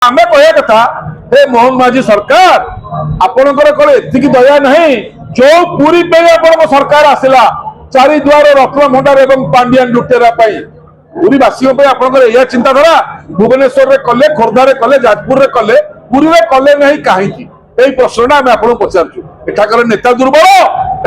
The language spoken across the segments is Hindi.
आमे कह कथा हे मोहन माझी सरकार आपणकर कौन एति दया नहीं जो पूरी पे आप सरकार आसला चारिद्वार रत्न भंडार एवं पांडियान लुटेरा पूरीवासी यह चिंताधारा भुवनेश्वर में कले खोर्धार कले जाजपुर कले पूरी में कले नहीं कहीं प्रश्न आम आपको पचारु एठाकर नेता दुर्बल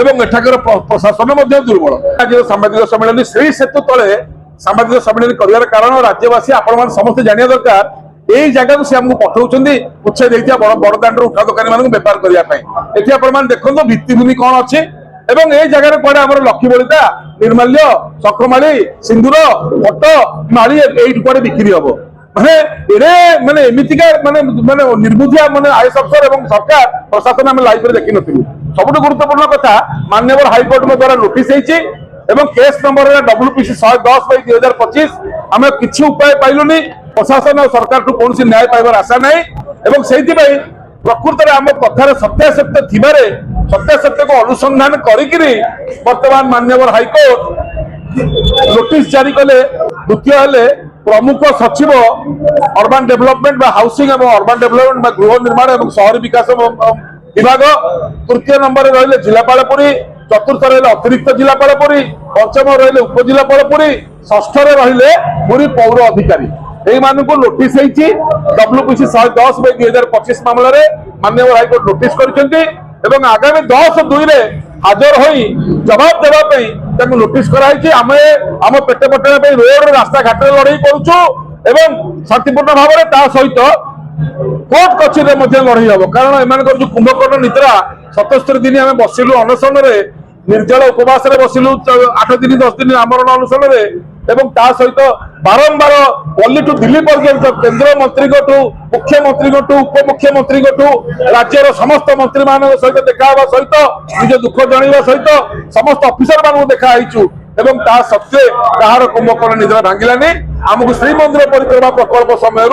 एवं एठाकर प्रशासन दुर्बल आज सांबादिक सम्मेलन से सेतु तले सांबादिक सम्मेलन कर कारण राज्यवासी आपण समस्त जाना दरकार यही जगह को हमको पठाउछन्ती उच्छे देइतिया बड़दाण्ड उठा दोकानी मानक बेपार करने देखो भित्तिभूमि कौन अच्छे एवं ये जगह कड़े आम लक्ष्मी बलिता निर्माल्य सखमाली सिंदूर फट माली ये बिक्री हम माने माने एमतीका माने माने निर्बुद्धिया माने आईएएस अफसर एवं सरकार प्रशासन आम लाइव देखी नु सब गुरुत्वपूर्ण कथा माननीय हाईकोर्ट द्वारा नोटिस एवं केस नंबर WPC 110/2025 आम किसी उपाय पाइलुनी प्रशासन और सरकार कौन न्याय पाइबार आशा ना एवं से प्रकृत आम कथार सत्यासत्य थिबारे सत्यासत्य को अनुसंधान करी वर्तमान माननीय हाईकोर्ट नोटिस जारी कले द्वितीय हेले प्रमुख सचिव अर्बन डेवलपमेंट हाउसिंग एवं अर्बन डेवलपमेंट गृह निर्माण एवं शहरी विकास विभाग तृतीय नंबर रही जिलापालपुरी चतुर्थ रही अतिरिक्त जिलापालपुरी पंचम रही उपजिलापालपुरी षष्ठ रही पुरी पौर अधिकारी यही नोटिस WPC 110/2025 मामलें माननीय हाईकोर्ट नोटिस कर आगामी 10/2 हाजर हो जवाब देवाई नोटिस कराई आम पेट पटेवा रोड रास्ता घाट लड़ाई करुचु शांतिपूर्ण भाव में सहित कोर्ट कचेरी लड़ाई हम कारण एम जो कुंभकर्ण निद्रा 77 दिन आम बसिलु अनशन निर्जल उपवास बसिलु 8 दिन 10 दिन आमरण अनशन सहित बारंबार दिल्ली टू दिल्ली पर्यंत केंद्र मंत्री मुख्यमंत्री उपमुख्यमंत्री राज्यर समस्त मंत्री मान सहित देखा सहित निज दुख जन सहित समस्त ऑफिसर मान देखा सत्वे कहार कुंभकर्ण निद्रा भांगिलानी आमको श्रीमंदिर परिक्रमा प्रकल्प समय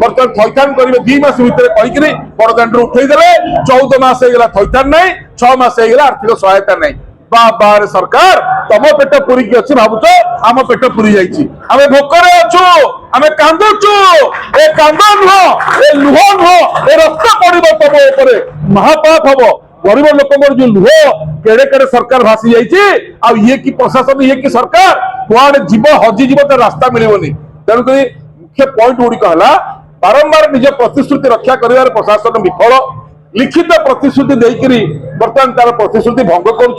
बर्तमान थैथान करेंगे 2 मास भितर कहीकि बड़दाण्ड उठेदेले 14 मास होगा थैथान ना 6 मास होगा आर्थिक सहायता नहीं बार सरकार तम पेट पूरी की अच्छी भावुच आम पेट पूरी जाइए आम भोकर अच्छु आम कांदुचु ए कांद नुह ए लुह नुह ए रक्त पड़ो तम उपरे महापाप हम गरीब लोक जो लुह केड़े केड़े सरकार भासी जाइए ये कि प्रशासन ये कि सरकार कुआड़े जीव हजिजीव तो रास्ता मिलनी तेणुक मुख्य पॉइंट गुड़िक है बारंबार निज प्रतिश्रुति रक्षा कर प्रशासन विफल लिखित प्रतिश्रुति देकरी बर्तमान तार प्रतिश्रुति भंग कर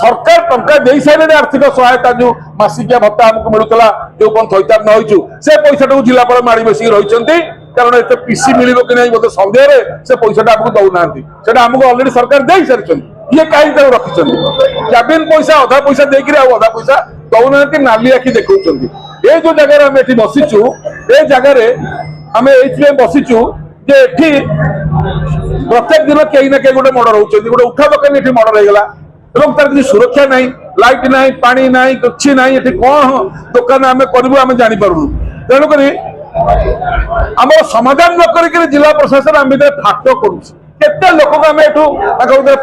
सरकार टंका दे सारे आर्थिक सहायता जो मासिकिया भत्ता आमको मिलूला जो थैथान न से पैसा जिलापाल माड़ी बसिक रही कारण एत पीसी मिल कि नहीं बोलते सन्देह से पैसा आमको दौना आमको अलरेडी सरकार दे सारी ये कहीं रखी कैबिन पैसा अधा पैसा देकर अधा पैसा दौना नाली आखि देखा ये जो जगह आम ये बसीचु ये जगार आम ये बसीचु जे प्रत्येक दिन कहीं ना कहीं गोटे मर्डर होती गोटे उठा दोकानी ये मर्डर होगा एवं तार किसी सुरक्षा नहीं लाइट नहीं पानी नहीं कुछ नहीं ये कौन दुकान आम करूँ आम जापरू तेणुक आम समाधान न कर जिला प्रशासन आम फाट करते लोक आम ये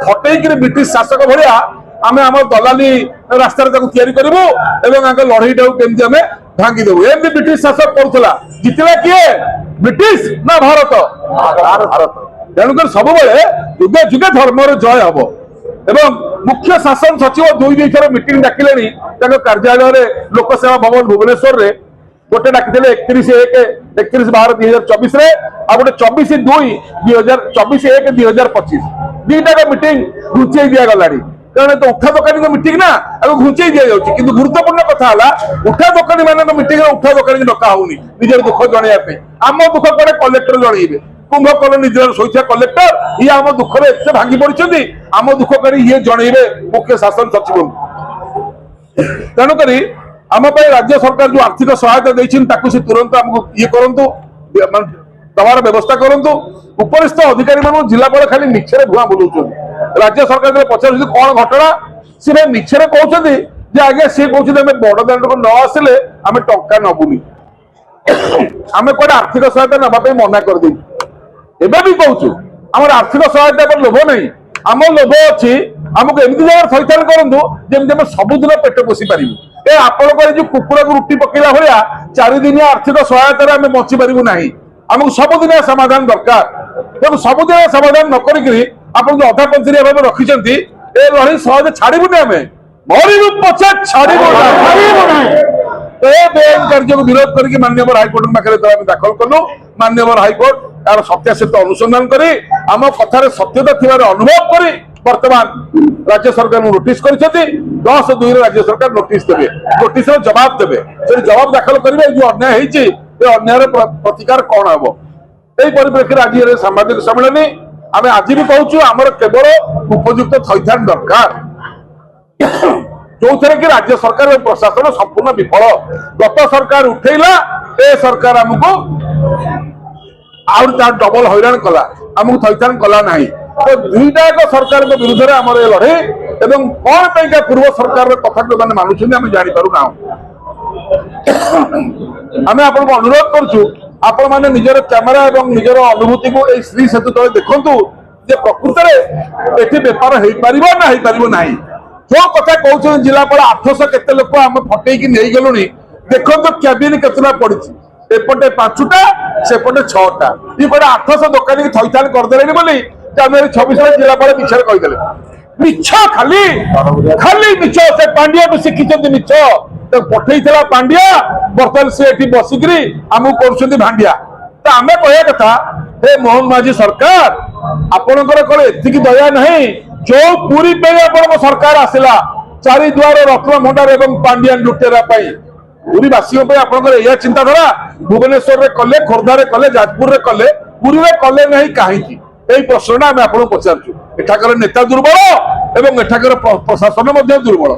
फटेक ब्रिटिश शासक भाया आम आम दलाली रास्ता करूँ लड़ई टाइम आम भांगी देव एमती ब्रिटिश शासक करूला जितला किए ब्रिटिश ना भारत भारत तेणुक सब जुगे जुगे धर्मर जय हम एवं मुख्य शासन सचिव 2 थर मीटिंग डाकिले कार्यालय लोकसेवा भवन भुवनेश्वर रे गोटे डाकिले 31/1/2024 गोटे 24/2/2025 दुईटा मीटिंग घुंचे दिगला कारण तो उठा दोकानी मीटिंग ना घुंचे दि जाऊँगी कि गुरुत्वपूर्ण कथा उठा दोकानी मान मीटिंग उठा दोकानी डका होनी निजर दुख जनवाई आम दुख कड़े कलेक्टर जनइबे कुंभकर्ण निजर शोचा कलेक्टर ये आम दुख एत भांगी पड़ी आम दुख कर ये जनइबे मुख्य शासन सचिव तेणुक आम राज्य सरकार जो आर्थिक सहायता देती तुरंत आमको ये करूँ दबार व्यवस्था करूँ उपरिस्थ अधिकारी मान जिलापाल खाली मिछरे भुआ बुलाऊँ राज्य सरकार पचार कौन घटना सी भाई मिछरे कहते आज्ञा सी कहते बड़दाण्ड को न आसिले आम टंका नबुनी आम कौन आर्थिक सहायता नापी मना कर एबे भी कहूँ आम आर्थिक सहायता पर लोभ नहीं आम लोभ अच्छी आमको एमती जगह थैथान करूँ जमी सबुदिन पेट पोषी पारू ए आपण जो कुकुर को रुटी पकेला भाया 4 दिन आर्थिक सहायता आम बची पारू ना आमको सबुदिन समाधान दरकार तेणु सबुदिन समाधान न करी आप अधा पंचरिया भाव रखिंट ए लड़ी सहज छाड़बुनि आम मरबू पचे छाड़बू बेआईन कार्य को विरोध करके माननीय हाइकोर्ट पाखे दाखल कलु माननीय हाइकोर्ट यार सत्यासत्य अनुसंधान करी आम कथार सत्यता थी अनुभव करी वर्तमान राज्य सरकार नोटिस कर 10/2 राज्य सरकार नोटिस देवे नोटिस जवाब देवे जवाब दाखल करेंगे जो अन्याय अन्याय प्रतिकार कौन हम यही परिप्रेक्षी आज सांबादिक सम्मेलन आम आज भी कहूँ आमर केवल उपयुक्त थैथान दरकार जो थे कि राज्य सरकार और प्रशासन संपूर्ण विफल गत सरकार उठेला ए सरकार आमको आउर डबल हैरान कला आमको थैथान कला ना तो दुईटाक सरकार विरुद्ध में आम लड़े एवं कौन पे पूर्व सरकार कथा को मैंने मानुछन आम जापर ना आम आपको अनुरोध करुँ आपण मैंने निजर कैमेरा एवं निजर अनुभूति को श्री सेतु तले देखु प्रकृत में ये बेपार हो पार ना जो कथा कहते जिलापाल 800 केते लोक आम फटेक नहीं गलु देखो कैबिन केतटा पड़ी एपटे 5टा सेपटे 6टा ये 800 दोकानी की थैथान करदे बोली जनवरी 26 जिलापाल मिछरे कहीदे मिछ खाली खाली मिछ से पांड्या भी शिखिंट मिछ पठे पांड्या बर्तमान से बसिकी आमको कर भांडिया तो आम कह कथा हे मोहन माझी सरकार आपणकर कौन एति दया नहीं जो पूरी पे आप सरकार आसला चारिद्वार रत्नभंडार एवं पांडियान लुटेरा पूरी बासी आपंकर चिंताधारा भुवनेश्वर में कले खोर्धार कले जाजपुर में कले पुरी में कले नहीं कहीं यही प्रश्न आम आपको पचारू एठाकर नेता दुर्बल एवं एठाकर प्रशासन दुर्बल।